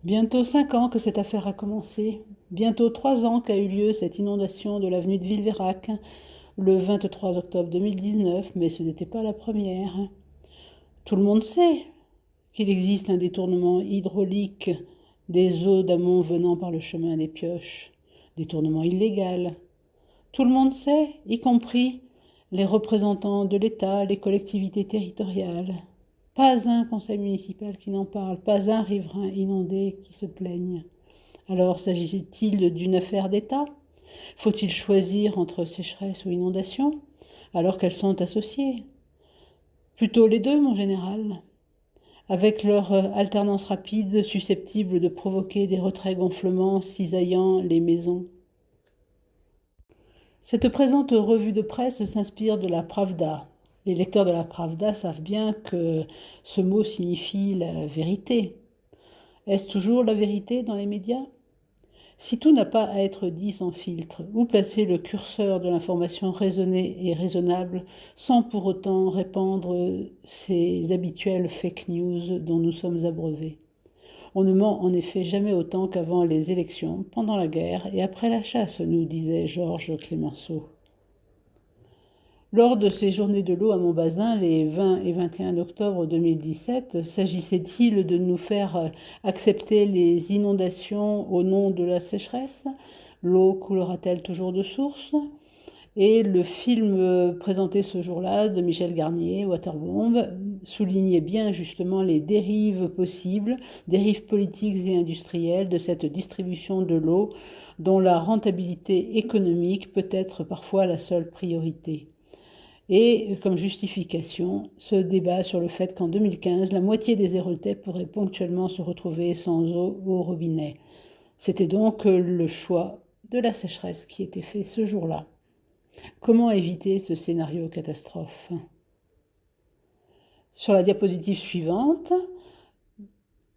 Bientôt 5 ans que cette affaire a commencé. Bientôt 3 ans qu'a eu lieu cette inondation de l'avenue de Villeveyrac, le 23 octobre 2019, mais ce n'était pas la première. Tout le monde sait qu'il existe un détournement hydraulique des eaux d'amont venant par le chemin des Pioches. Détournement illégal. Tout le monde sait, y compris les représentants de l'État, les collectivités territoriales. Pas un conseil municipal qui n'en parle, pas un riverain inondé qui se plaigne. Alors s'agit-il d'une affaire d'État? Faut-il choisir entre sécheresse ou inondation, alors qu'elles sont associées? Plutôt les deux, mon général, avec leur alternance rapide susceptible de provoquer des retraits-gonflements cisaillant les maisons. Cette présente revue de presse s'inspire de la Pravda. Les lecteurs de la Pravda savent bien que ce mot signifie la vérité. Est-ce toujours la vérité dans les médias? Si tout n'a pas à être dit sans filtre, où placer le curseur de l'information raisonnée et raisonnable sans pour autant répandre ces habituelles fake news dont nous sommes abreuvés? On ne ment en effet jamais autant qu'avant les élections, pendant la guerre et après la chasse, nous disait Georges Clemenceau. Lors de ces journées de l'eau à Montbazin, les 20 et 21 octobre 2017, s'agissait-il de nous faire accepter les inondations au nom de la sécheresse? L'eau coulera-t-elle toujours de source? Et le film présenté ce jour-là de Michel Garnier, Waterbomb, soulignait bien justement les dérives possibles, dérives politiques et industrielles de cette distribution de l'eau dont la rentabilité économique peut être parfois la seule priorité. Et comme justification, ce débat sur le fait qu'en 2015, la moitié des Héraultais pourraient ponctuellement se retrouver sans eau au robinet. C'était donc le choix de la sécheresse qui était fait ce jour-là. Comment éviter ce scénario catastrophe? Sur la diapositive suivante,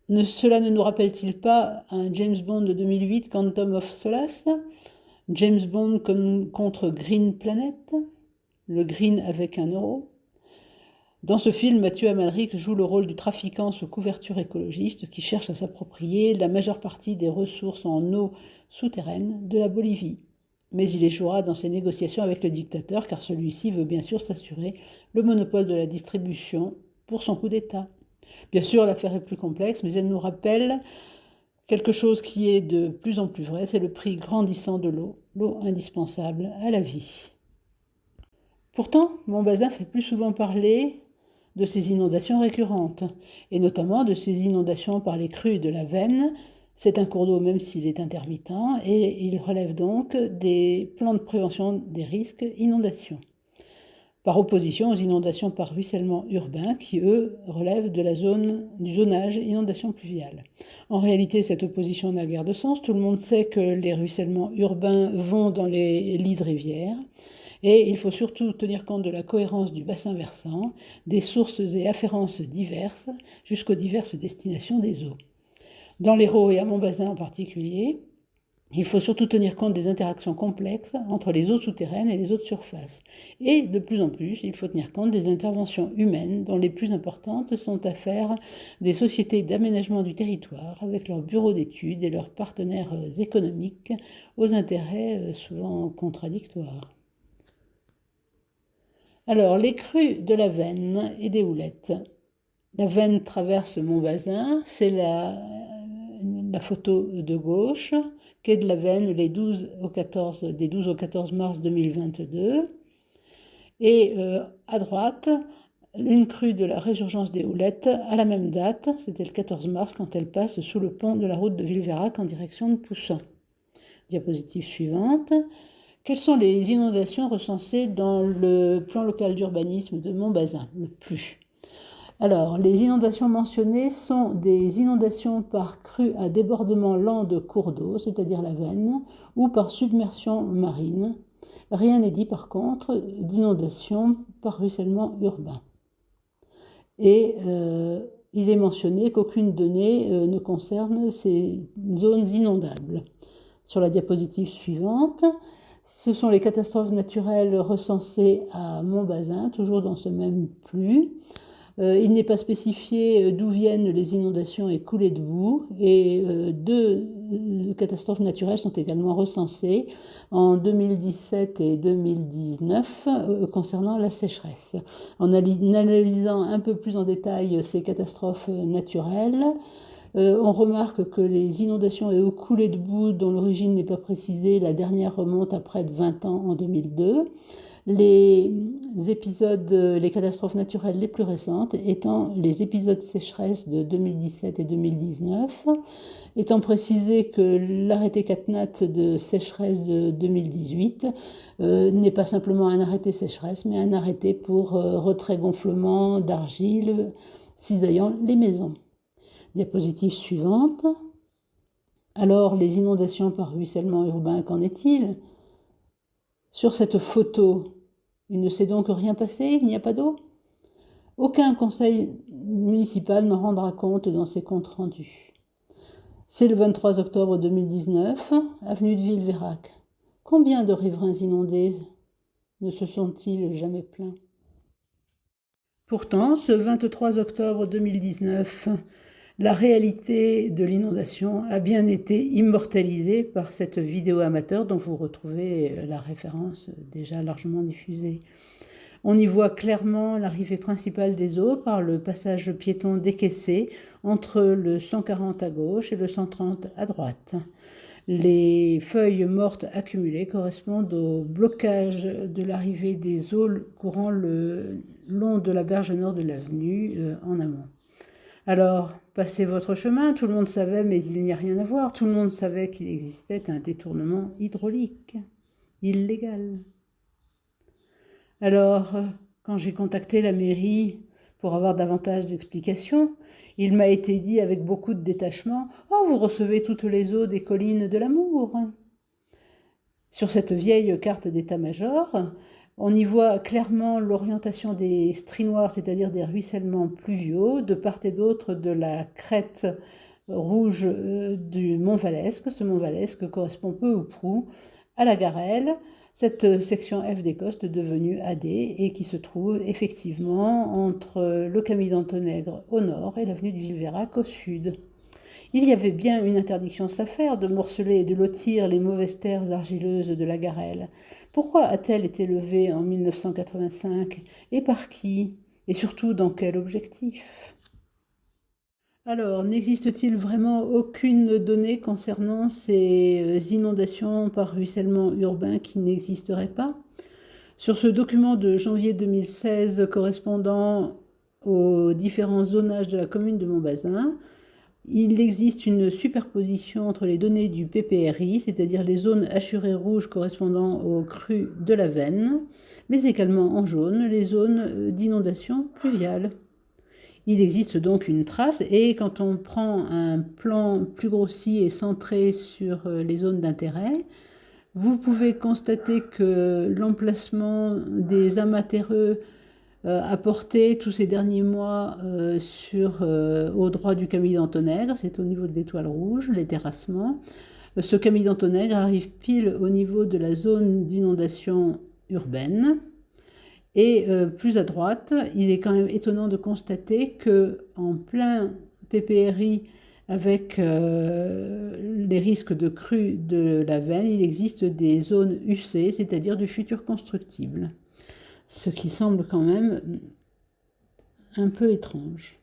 cela ne nous rappelle-t-il pas un James Bond de 2008, Quantum of Solace? James Bond contre Green Planet? Le green avec un euro. Dans ce film, Mathieu Amalric joue le rôle du trafiquant sous couverture écologiste qui cherche à s'approprier la majeure partie des ressources en eau souterraine de la Bolivie. Mais il échouera dans ses négociations avec le dictateur car celui-ci veut bien sûr s'assurer le monopole de la distribution pour son coup d'État. Bien sûr, l'affaire est plus complexe, mais elle nous rappelle quelque chose qui est de plus en plus vrai, c'est le prix grandissant de l'eau, l'eau indispensable à la vie. Pourtant, Montbazin fait plus souvent parler de ces inondations récurrentes, et notamment de ces inondations par les crues de la Veine. C'est un cours d'eau même s'il est intermittent, et il relève donc des plans de prévention des risques inondations. Par opposition aux inondations par ruissellement urbain, qui eux relèvent de du zonage inondation pluviale. En réalité, cette opposition n'a guère de sens. Tout le monde sait que les ruissellements urbains vont dans les lits de rivières. Et il faut surtout tenir compte de la cohérence du bassin versant, des sources et afférences diverses, jusqu'aux diverses destinations des eaux. Dans l'Hérault et à Montbazin en particulier, il faut surtout tenir compte des interactions complexes entre les eaux souterraines et les eaux de surface. Et de plus en plus, il faut tenir compte des interventions humaines, dont les plus importantes sont affaires des sociétés d'aménagement du territoire, avec leurs bureaux d'études et leurs partenaires économiques, aux intérêts souvent contradictoires. Alors, les crues de la Veine et des Houlettes. La Veine traverse Montbazin, c'est la photo de gauche, quai de la Veine des 12 au 14 mars 2022. Et à droite, une crue de la résurgence des Houlettes à la même date, c'était le 14 mars quand elle passe sous le pont de la route de Villeveyrac en direction de Poussin. Diapositive suivante. Quelles sont les inondations recensées dans le plan local d'urbanisme de Montbazin, le PLU? Alors, les inondations mentionnées sont des inondations par crue à débordement lent de cours d'eau, c'est-à-dire la Veine, ou par submersion marine. Rien n'est dit par contre d'inondation par ruissellement urbain. Et il est mentionné qu'aucune donnée ne concerne ces zones inondables. Sur la diapositive suivante, ce sont les catastrophes naturelles recensées à Montbazin, toujours dans ce même PLU. Il n'est pas spécifié d'où viennent les inondations et coulées de boue, et deux catastrophes naturelles sont également recensées en 2017 et 2019 concernant la sécheresse. En analysant un peu plus en détail ces catastrophes naturelles, on remarque que les inondations et coulées de boue dont l'origine n'est pas précisée, la dernière remonte à près de 20 ans en 2002. Les catastrophes naturelles les plus récentes étant les épisodes sécheresse de 2017 et 2019, étant précisé que l'arrêté CatNat de sécheresse de 2018 n'est pas simplement un arrêté sécheresse, mais un arrêté pour retrait-gonflement d'argile cisaillant les maisons. Diapositive suivante. Alors, les inondations par ruissellement urbain, qu'en est-il? Sur cette photo, il ne s'est donc rien passé, il n'y a pas d'eau? Aucun conseil municipal n'en rendra compte dans ses comptes rendus. C'est le 23 octobre 2019, avenue de Villeveyrac. Combien de riverains inondés ne se sont-ils jamais plaints? Pourtant, ce 23 octobre 2019, la réalité de l'inondation a bien été immortalisée par cette vidéo amateur dont vous retrouvez la référence déjà largement diffusée. On y voit clairement l'arrivée principale des eaux par le passage piéton décaissé entre le 140 à gauche et le 130 à droite. Les feuilles mortes accumulées correspondent au blocage de l'arrivée des eaux courant le long de la berge nord de l'avenue en amont. Alors, passez votre chemin, tout le monde savait, mais il n'y a rien à voir. Tout le monde savait qu'il existait un détournement hydraulique illégal. Alors, quand j'ai contacté la mairie pour avoir davantage d'explications, il m'a été dit avec beaucoup de détachement « Oh, vous recevez toutes les eaux des collines de l'amour !» Sur cette vieille carte d'état-major, on y voit clairement l'orientation des stries noirs, c'est-à-dire des ruissellements pluviaux, de part et d'autre de la crête rouge du Mont Valesque. Ce Mont Valesque correspond peu ou prou à la Garenne, cette section F des Costes devenue AD et qui se trouve effectivement entre le Camille d'Antonègre au nord et l'avenue de Villeveyrac au sud. Il y avait bien une interdiction s'affaire de morceler et de lotir les mauvaises terres argileuses de la Garenne. Pourquoi a-t-elle été levée en 1985 et par qui? Et surtout dans quel objectif? Alors, n'existe-t-il vraiment aucune donnée concernant ces inondations par ruissellement urbain qui n'existeraient pas? Sur ce document de janvier 2016 correspondant aux différents zonages de la commune de Montbazin, il existe une superposition entre les données du PPRI, c'est-à-dire les zones hachurées rouges correspondant aux crues de la Veine, mais également en jaune les zones d'inondation pluviale. Il existe donc une trace, et quand on prend un plan plus grossi et centré sur les zones d'intérêt, vous pouvez constater que l'emplacement des amas terreux apporté tous ces derniers mois au droit du Camille d'Antonègre, c'est au niveau de l'étoile rouge, les terrassements. Ce Camille d'Antonègre arrive pile au niveau de la zone d'inondation urbaine. Et plus à droite, il est quand même étonnant de constater qu'en plein PPRI, avec les risques de crue de la Veine, il existe des zones UC, c'est-à-dire du futur constructible. Ce qui semble quand même un peu étrange.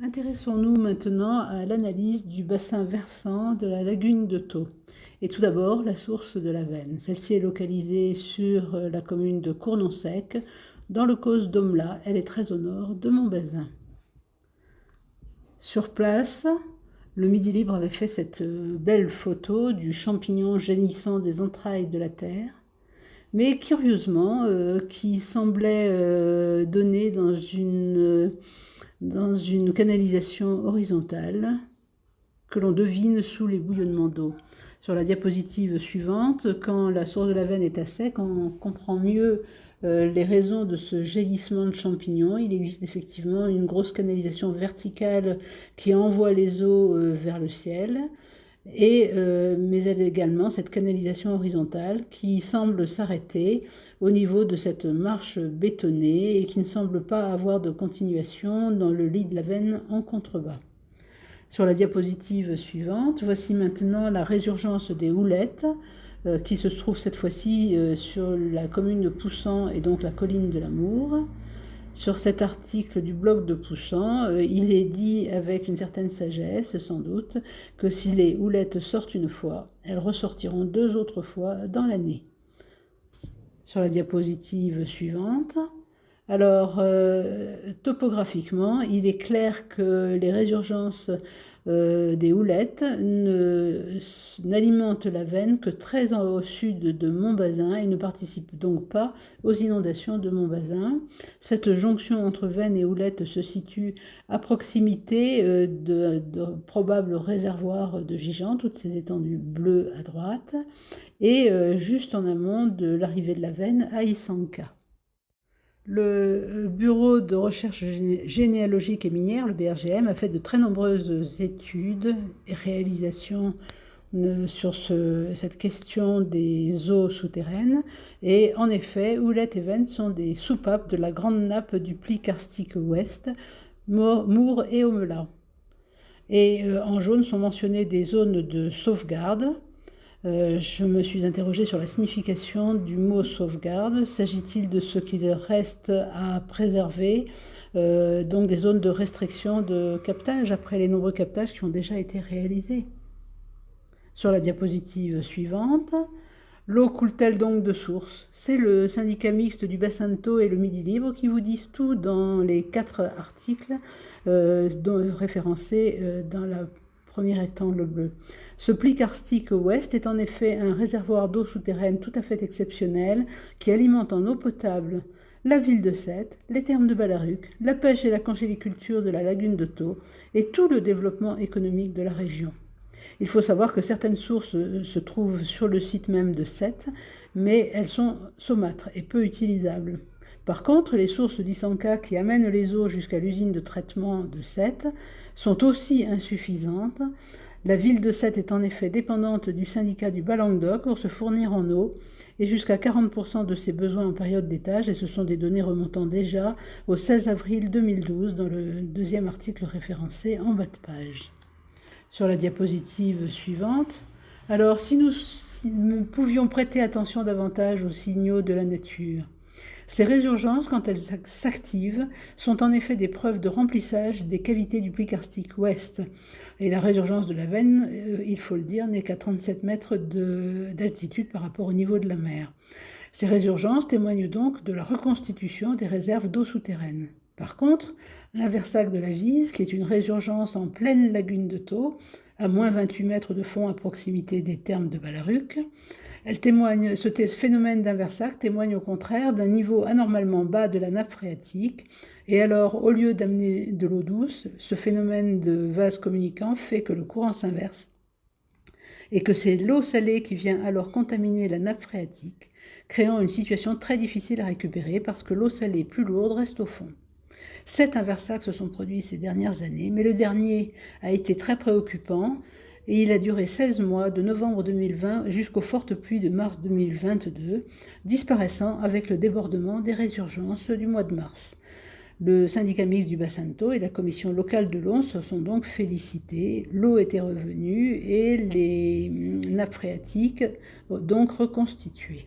Intéressons-nous maintenant à l'analyse du bassin versant de la lagune de Thau. Et tout d'abord, la source de la Veine. Celle-ci est localisée sur la commune de Cournon-Sec, dans le causse d'Omla. Elle est très au nord de Montbazin. Sur place, le Midi Libre avait fait cette belle photo du champignon jaillissant des entrailles de la terre, mais curieusement, qui semblait donner dans une canalisation horizontale que l'on devine sous les bouillonnements d'eau. Sur la diapositive suivante, quand la source de la Veine est à sec, on comprend mieux les raisons de ce jaillissement de champignons. Il existe effectivement une grosse canalisation verticale qui envoie les eaux vers le ciel. mais elle a également cette canalisation horizontale qui semble s'arrêter au niveau de cette marche bétonnée et qui ne semble pas avoir de continuation dans le lit de la Vène en contrebas. Sur la diapositive suivante, voici maintenant la résurgence des houlettes qui se trouve cette fois-ci sur la commune de Poussan et donc la colline de l'Amour. Sur cet article du blog de Poussan, il est dit avec une certaine sagesse, sans doute, que si les houlettes sortent une fois, elles ressortiront 2 autres fois dans l'année. Sur la diapositive suivante, alors topographiquement, il est clair que les résurgences des houlettes n'alimentent la Vène que très au sud de Montbazin et ne participent donc pas aux inondations de Montbazin. Cette jonction entre Vène et houlettes se situe à proximité de probables réservoirs de Gijan, toutes ces étendues bleues à droite, et juste en amont de l'arrivée de la Vène à Isanka. Le Bureau de recherche généalogique et minière, le BRGM, a fait de très nombreuses études et réalisations sur cette question des eaux souterraines. Et en effet, Houlettes et Vène sont des soupapes de la grande nappe du pli karstique ouest, Mour et Aumelas. Et en jaune sont mentionnées des zones de sauvegarde. Je me suis interrogée sur la signification du mot sauvegarde. S'agit-il de ce qu'il reste à préserver, donc des zones de restriction de captage après les nombreux captages qui ont déjà été réalisés? Sur la diapositive suivante, l'eau coule-t-elle donc de source? C'est le syndicat mixte du bassin de Thau et le Midi Libre qui vous disent tout dans les 4 articles référencés dans la premier rectangle bleu. Ce pli karstique ouest est en effet un réservoir d'eau souterraine tout à fait exceptionnel qui alimente en eau potable la ville de Sète, les thermes de Balaruc, la pêche et la congéliculture de la lagune de Thau et tout le développement économique de la région. Il faut savoir que certaines sources se trouvent sur le site même de Sète, mais elles sont saumâtres et peu utilisables. Par contre, les sources d'Isanka qui amènent les eaux jusqu'à l'usine de traitement de Sète sont aussi insuffisantes. La ville de Sète est en effet dépendante du syndicat du Bas-Languedoc pour se fournir en eau et jusqu'à 40% de ses besoins en période d'étage, et ce sont des données remontant déjà au 16 avril 2012 dans le 2e article référencé en bas de page. Sur la diapositive suivante, alors si nous pouvions prêter attention davantage aux signaux de la nature, ces résurgences, quand elles s'activent, sont en effet des preuves de remplissage des cavités du pli karstique ouest. Et la résurgence de la Vène, il faut le dire, n'est qu'à 37 mètres d'altitude par rapport au niveau de la mer. Ces résurgences témoignent donc de la reconstitution des réserves d'eau souterraine. Par contre, l'inversac de la Vise, qui est une résurgence en pleine lagune de Thau, à moins 28 mètres de fond à proximité des thermes de Balaruc, ce phénomène d'inversac témoigne au contraire d'un niveau anormalement bas de la nappe phréatique. Et alors, au lieu d'amener de l'eau douce, ce phénomène de vase communicant fait que le courant s'inverse et que c'est l'eau salée qui vient alors contaminer la nappe phréatique, créant une situation très difficile à récupérer parce que l'eau salée plus lourde reste au fond. 7 inversacs se sont produits ces dernières années, mais le dernier a été très préoccupant et il a duré 16 mois, de novembre 2020 jusqu'aux fortes pluies de mars 2022, disparaissant avec le débordement des résurgences du mois de mars. Le syndicat mixte du bassin de Thau et la commission locale de l'eau se sont donc félicités. L'eau était revenue et les nappes phréatiques donc reconstituées.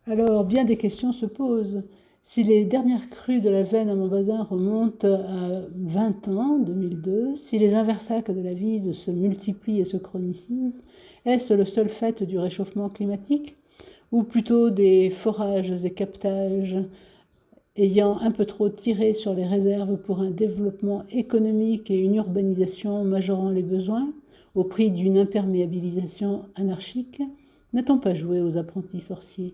Alors, bien des questions se posent. Si les dernières crues de la Vène à Montbazin remontent à 20 ans, 2002, si les inversacs de la Vise se multiplient et se chronicisent, est-ce le seul fait du réchauffement climatique? Ou plutôt des forages et captages ayant un peu trop tiré sur les réserves pour un développement économique et une urbanisation majorant les besoins, au prix d'une imperméabilisation anarchique? N'a-t-on pas joué aux apprentis sorciers?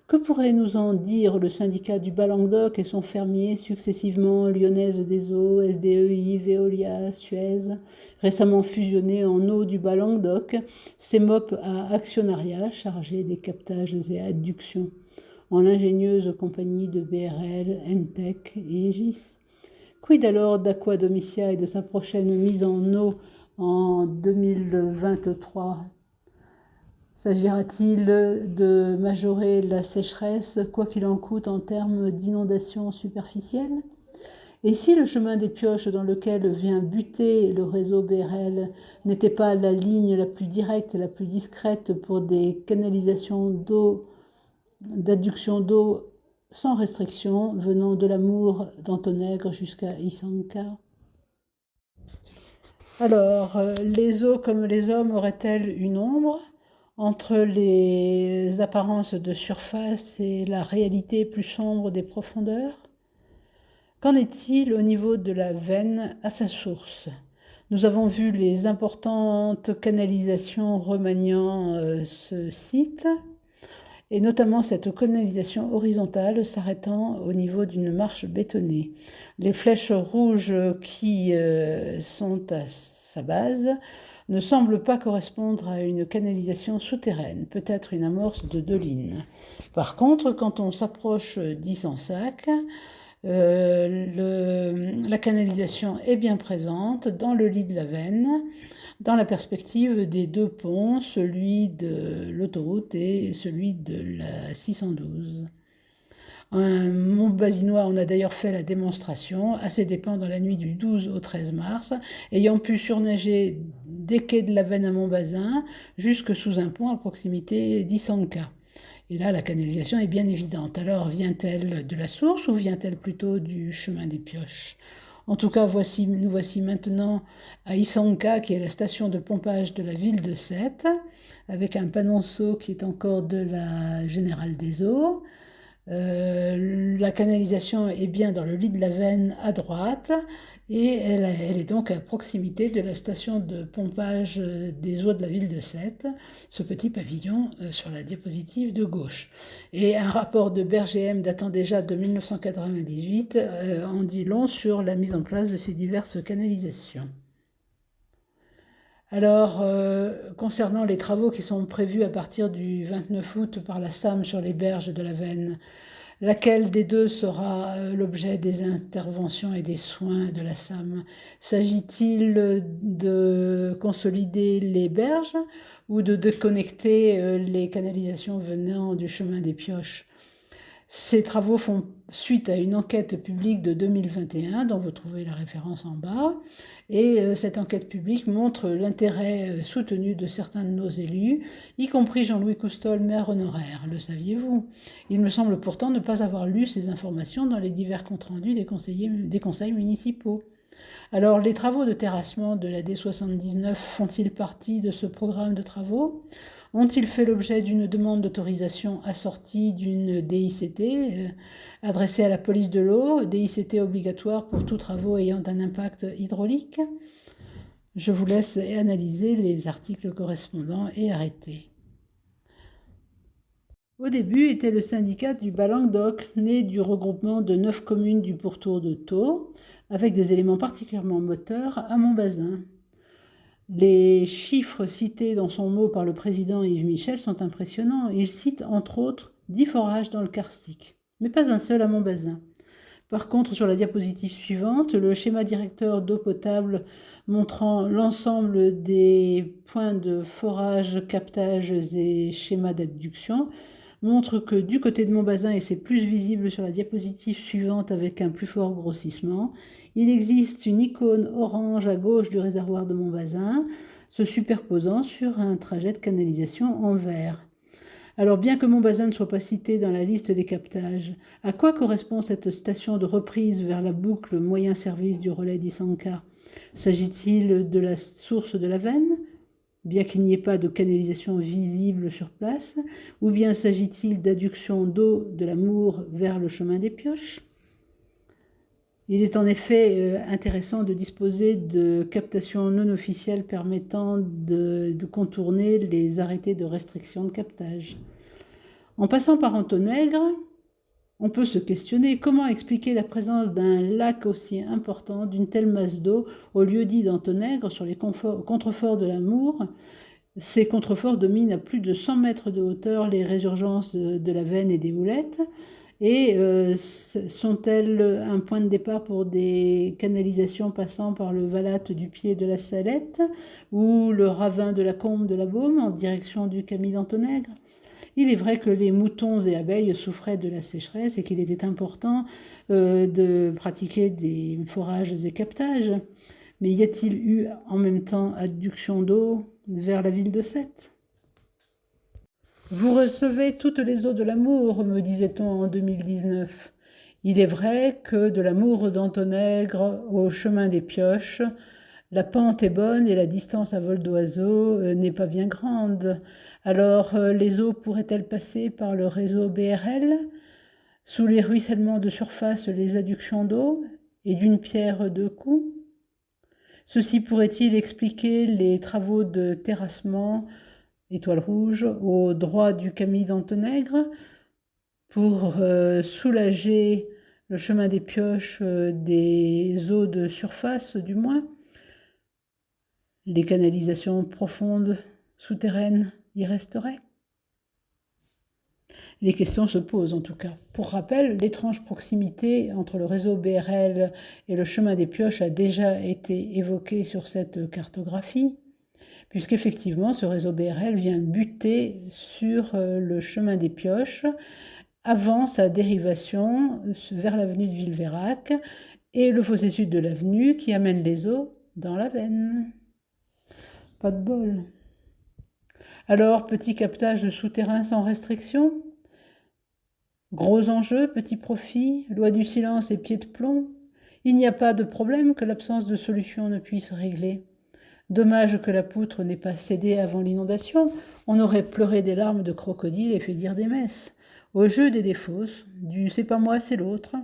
Que pourrait nous en dire le syndicat du Bas-Languedoc et son fermier successivement Lyonnaise des Eaux, SDEI, Veolia, Suez, récemment fusionnés en eau du Bas-Languedoc, ces MOP à actionnariat chargés des captages et adductions, en l'ingénieuse compagnie de BRL, Entech et Aegis? Quid alors d'Aqua Domitia et de sa prochaine mise en eau en 2023? S'agira-t-il de majorer la sécheresse, quoi qu'il en coûte, en termes d'inondations superficielles? Et si le chemin des pioches dans lequel vient buter le réseau BRL n'était pas la ligne la plus directe et la plus discrète pour des canalisations d'eau, d'adduction d'eau sans restriction venant de l'Amour d'Antonègre jusqu'à Isanka? Alors, les eaux comme les hommes auraient-elles une ombre entre les apparences de surface et la réalité plus sombre des profondeurs? Qu'en est-il au niveau de la veine à sa source? Nous avons vu les importantes canalisations remaniant ce site, et notamment cette canalisation horizontale s'arrêtant au niveau d'une marche bétonnée. Les flèches rouges qui sont à sa base ne semblent pas correspondre à une canalisation souterraine, peut-être une amorce de Doline. Par contre, quand on s'approche d'Isansac, la canalisation est bien présente dans le lit de la veine, dans la perspective des deux ponts, celui de l'autoroute et celui de la 612. Un Montbazinois en a d'ailleurs fait la démonstration, à ses dépens dans la nuit du 12 au 13 mars, ayant pu surnager des quais de la Veine à Montbazin jusque sous un pont à proximité d'Isanka. Et là, la canalisation est bien évidente. Alors, vient-elle de la source ou vient-elle plutôt du chemin des pioches? En tout cas, nous voici maintenant à Isanka, qui est la station de pompage de la ville de Sète, avec un panonceau qui est encore de la Générale des Eaux. La canalisation est bien dans le lit de la Veine à droite et elle est donc à proximité de la station de pompage des eaux de la ville de Sète, ce petit pavillon sur la diapositive de gauche. Et un rapport de BRGM datant déjà de 1998 en dit long sur la mise en place de ces diverses canalisations. Alors, concernant les travaux qui sont prévus à partir du 29 août par la SAM sur les berges de la Veine, laquelle des deux sera l'objet des interventions et des soins de la SAM? S'agit-il de consolider les berges ou de déconnecter les canalisations venant du chemin des pioches? Ces travaux font suite à une enquête publique de 2021, dont vous trouvez la référence en bas. Et cette enquête publique montre l'intérêt soutenu de certains de nos élus, y compris Jean-Louis Coustol, maire honoraire. Le saviez-vous? Il me semble pourtant ne pas avoir lu ces informations dans les divers comptes rendus des conseils municipaux. Alors, les travaux de terrassement de la D79 font-ils partie de ce programme de travaux? Ont-ils fait l'objet d'une demande d'autorisation assortie d'une DICT adressée à la police de l'eau, DICT obligatoire pour tous travaux ayant un impact hydraulique? Je vous laisse analyser les articles correspondants et arrêter. Au début était le syndicat du Bas-Languedoc, né du regroupement de 9 communes du pourtour de Thau, avec des éléments particulièrement moteurs à Montbazin. Les chiffres cités dans son mot par le président Yves Michel sont impressionnants. Il cite entre autres 10 forages dans le karstique, mais pas un seul à Montbazin. Par contre, sur la diapositive suivante, le schéma directeur d'eau potable montrant l'ensemble des points de forage, captage et schémas d'adduction montre que du côté de Montbazin, et c'est plus visible sur la diapositive suivante avec un plus fort grossissement, il existe une icône orange à gauche du réservoir de Montbazin, se superposant sur un trajet de canalisation en vert. Alors, bien que Montbazin ne soit pas cité dans la liste des captages, à quoi correspond cette station de reprise vers la boucle moyen service du relais d'Isanka? S'agit-il de la source de la Veine, bien qu'il n'y ait pas de canalisation visible sur place, ou bien s'agit-il d'adduction d'eau de l'Amour vers le chemin des pioches? Il est en effet intéressant de disposer de captations non officielles permettant de contourner les arrêtés de restriction de captage. En passant par Antonègre, on peut se questionner comment expliquer la présence d'un lac aussi important, d'une telle masse d'eau au lieu-dit d'Antonègre sur les contreforts de l'Amour. Ces contreforts dominent à plus de 100 mètres de hauteur les résurgences de la Veine et des Houlettes Et sont-elles un point de départ pour des canalisations passant par le Valat du Pied de la Salette ou le ravin de la Combe de la Baume en direction du Camille d'Antonègre? Il est vrai que les moutons et abeilles souffraient de la sécheresse et qu'il était important de pratiquer des forages et captages. Mais y a-t-il eu en même temps adduction d'eau vers la ville de Sète? Vous recevez toutes les eaux de l'amour, me disait-on en 2019. Il est vrai que de l'amour d'Antonègre au chemin des pioches, la pente est bonne et la distance à vol d'oiseau n'est pas bien grande. Alors les eaux pourraient-elles passer par le réseau BRL? Sous les ruissellements de surface, les adductions d'eau et d'une pierre deux coups? Ceci pourrait-il expliquer les travaux de terrassement Étoile rouge au droit du Camille d'Antonègre pour soulager le chemin des pioches des eaux de surface du moins? Les canalisations profondes souterraines y resteraient? Les questions se posent en tout cas. Pour rappel, l'étrange proximité entre le réseau BRL et le chemin des pioches a déjà été évoquée sur cette cartographie, puisqu'effectivement ce réseau BRL vient buter sur le chemin des pioches avant sa dérivation vers l'avenue de Villeveyrac et le fossé sud de l'avenue qui amène les eaux dans la Veine. Pas de bol. Alors, petit captage souterrain sans restriction? Gros enjeu, petit profit, loi du silence et pied de plomb? Il n'y a pas de problème que l'absence de solution ne puisse régler. Dommage que la poutre n'ait pas cédé avant l'inondation, on aurait pleuré des larmes de crocodile et fait dire des messes. Au jeu des défausses, du c'est pas moi, c'est l'autre,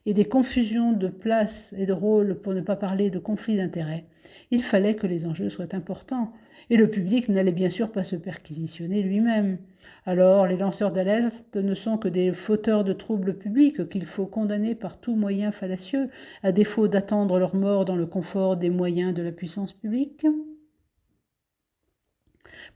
et des confusions de place et de rôle pour ne pas parler de conflits d'intérêts, il fallait que les enjeux soient importants, et le public n'allait bien sûr pas se perquisitionner lui-même. Alors, les lanceurs d'alerte ne sont que des fauteurs de troubles publics qu'il faut condamner par tout moyen fallacieux, à défaut d'attendre leur mort dans le confort des moyens de la puissance publique.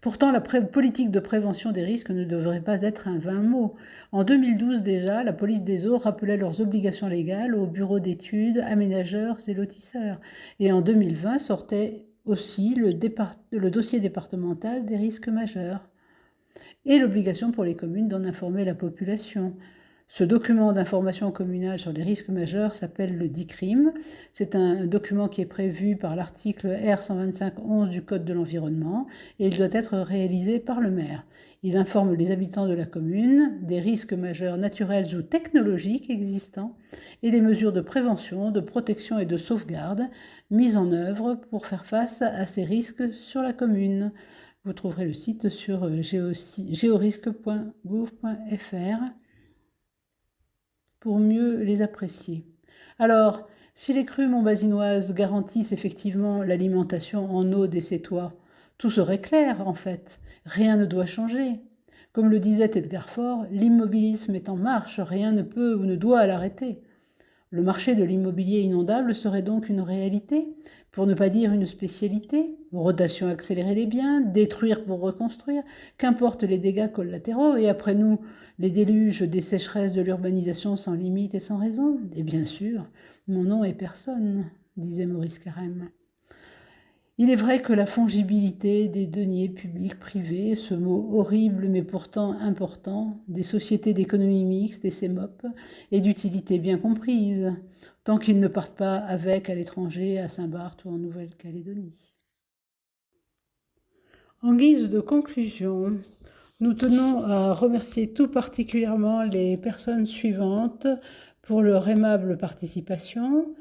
Pourtant, la politique de prévention des risques ne devrait pas être un vain mot. En 2012 déjà, la police des eaux rappelait leurs obligations légales aux bureaux d'études, aménageurs et lotisseurs. Et en 2020 sortait aussi le dossier départemental des risques majeurs et l'obligation pour les communes d'en informer la population. Ce document d'information communale sur les risques majeurs s'appelle le DICRIM. C'est un document qui est prévu par l'article R 125-11 du Code de l'environnement et il doit être réalisé par le maire. Il informe les habitants de la commune des risques majeurs naturels ou technologiques existants et des mesures de prévention, de protection et de sauvegarde mises en œuvre pour faire face à ces risques sur la commune. Vous trouverez le site sur georisque.gouv.fr pour mieux les apprécier. Alors, si les crues montbazinoises garantissent effectivement l'alimentation en eau des Sétois, tout serait clair en fait, rien ne doit changer. Comme le disait Edgar Faure, l'immobilisme est en marche, rien ne peut ou ne doit l'arrêter. Le marché de l'immobilier inondable serait donc une réalité, pour ne pas dire une spécialité. Rotation accélérée des biens, détruire pour reconstruire, qu'importe les dégâts collatéraux, et après nous, les déluges des sécheresses de l'urbanisation sans limite et sans raison. Et bien sûr, mon nom est personne, disait Maurice Carême. Il est vrai que la fongibilité des deniers publics privés, ce mot horrible mais pourtant important, des sociétés d'économie mixte et CEMOP, est d'utilité bien comprise, tant qu'ils ne partent pas avec à l'étranger, à Saint-Barth ou en Nouvelle-Calédonie. En guise de conclusion, nous tenons à remercier tout particulièrement les personnes suivantes pour leur aimable participation.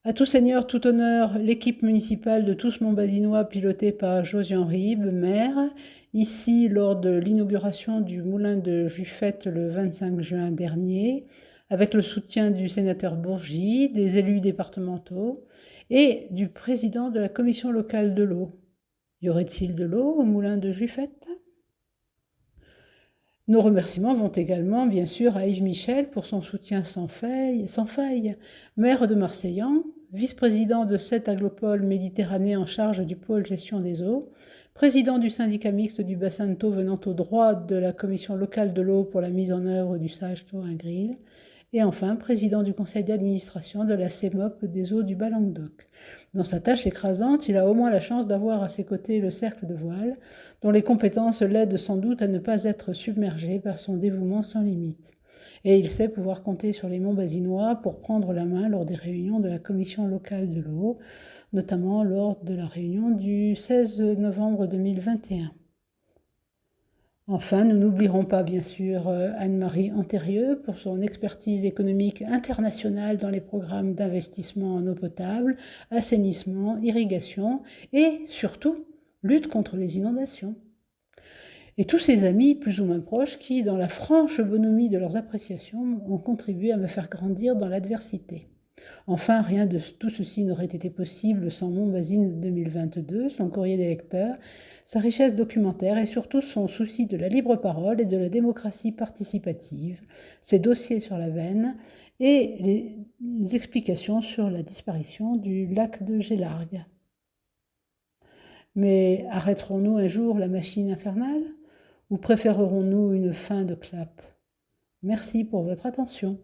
À tout seigneur, tout honneur, l'équipe municipale de Tous-Montbazinois pilotée par Josian Ribes, maire, ici lors de l'inauguration du moulin de Juffette le 25 juin dernier, avec le soutien du sénateur Bourgi, des élus départementaux et du président de la commission locale de l'eau. Y aurait-il de l'eau au moulin de Juffette ? Nos remerciements vont également, bien sûr, à Yves Michel pour son soutien sans faille, maire de Marseillan, vice-président de cette aglopole Méditerranée en charge du pôle gestion des eaux, président du syndicat mixte du bassin de Thau venant au droit de la commission locale de l'eau pour la mise en œuvre du sage Thau-Ingril, et enfin président du conseil d'administration de la CEMOP des eaux du Bas-Languedoc. Dans sa tâche écrasante, il a au moins la chance d'avoir à ses côtés le cercle de voile, dont les compétences l'aident sans doute à ne pas être submergé par son dévouement sans limite. Et il sait pouvoir compter sur les Monts-Basinois pour prendre la main lors des réunions de la commission locale de l'eau, notamment lors de la réunion du 16 novembre 2021. Enfin, nous n'oublierons pas, bien sûr, Anne-Marie Antérieux pour son expertise économique internationale dans les programmes d'investissement en eau potable, assainissement, irrigation et, surtout, lutte contre les inondations. Et tous ses amis, plus ou moins proches, qui, dans la franche bonhomie de leurs appréciations, ont contribué à me faire grandir dans l'adversité. Enfin, rien de tout ceci n'aurait été possible sans Montbazine 2022, son courrier des lecteurs, sa richesse documentaire et surtout son souci de la libre parole et de la démocratie participative, ses dossiers sur la veine et les explications sur la disparition du lac de Gélargues. Mais arrêterons-nous un jour la machine infernale ou préférerons-nous une fin de clap? Merci pour votre attention.